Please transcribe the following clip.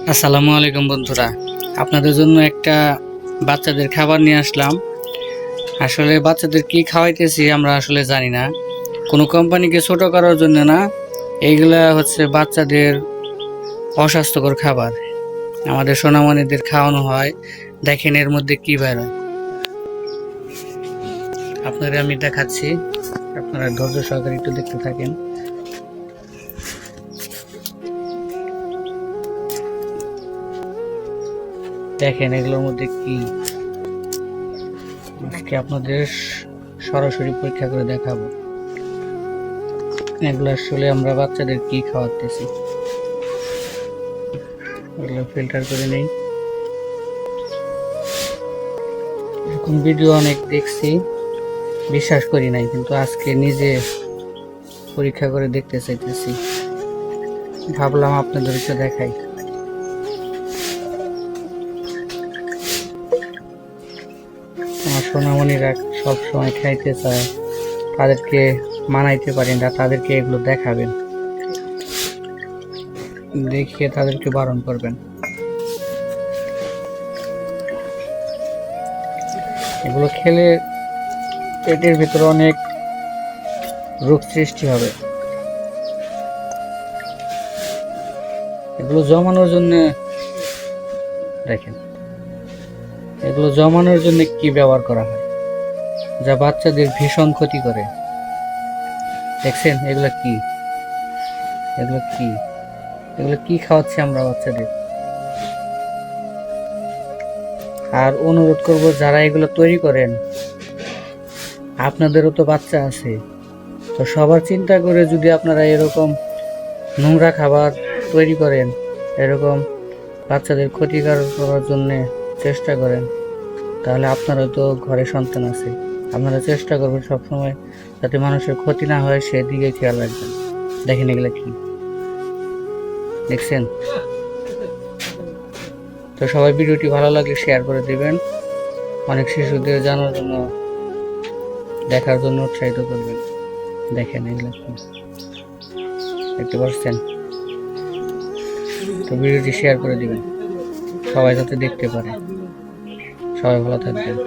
আসসালামু আলাইকুম বন্ধুরা, আপনাদের জন্য একটা বাচ্চাদের খাবার নিয়ে আসলাম। আসলে বাচ্চাদের কি খাওয়াইতেছি আমরা আসলে জানি না, কোনো কোম্পানিকে ছোট করার জন্য না। এইগুলা হচ্ছে বাচ্চাদের অস্বাস্থ্যকর খাবার, আমাদের সোনামণিদের খাওয়ানো হয়। দেখেন এর মধ্যে কি বের হয়, আপনাদের আমি দেখাচ্ছি, আপনারা ধৈর্য সহকারে একটু দেখতে থাকেন। দেখেন এগুলোর মধ্যে কি, আজকে আপনাদের সরাসরি পরীক্ষা করে দেখাবো এগুলো আসলে আমরা বাচ্চাদের কি খাওয়াতেছি। এগুলো ফিল্টার করে নেই। এরকম ভিডিও অনেক দেখছি, বিশ্বাস করি নাই, কিন্তু আজকে নিজে পরীক্ষা করে দেখতে চাইতেছি, ভাবলাম আপনাদেরকে দেখাই। আমার সোনামণিরা সব সময় খাইতে চায়, তাদেরকে মানাইতে পারি না, তাদেরকে এগুলো দেখাবেন, দেখিয়ে তাদেরকে বারণ করবেন। এগুলো খেলে পেটের ভিতরে অনেক রোগ সৃষ্টি হবে। এগুলো জমানোর জন্য দেখেন, এগুলো জমানোর জন্য কি ব্যবহার করা হয়, যা বাচ্চাদের ভীষণ ক্ষতি করে। দেখছেন এগুলো কি, এগুলো কি, এগুলো কি খাওয়াচ্ছি আমরা বাচ্চাদের। আর অনুরোধ করব, যারা এগুলো তৈরি করেন, আপনাদেরও তো বাচ্চা আছে, তো সবার চিন্তা করে যদি আপনারা এরকম নোংরা খাবার তৈরি করেন, এরকম বাচ্চাদের ক্ষতিকার করার জন্য চেষ্টা করেন, তাহলে আপনারও তো ঘরে সন্তান আছে, আপনারা চেষ্টা করবেন সবসময় যাতে মানুষের ক্ষতি না হয় সেদিকে খেয়াল রাখবেন। দেখেন এগুলো কি, দেখছেন? তো সবাই ভিডিওটি ভালো লাগলে শেয়ার করে দিবেন, অনেক শিশুদের জানার জন্য, দেখার জন্য উৎসাহিত করবেন। দেখেন এগুলো কি, দেখতে পাচ্ছেন? তো ভিডিওটি শেয়ার করে দিবেন, সবাই যাতে দেখতে পারে। সবাই ভালো থাকবেন।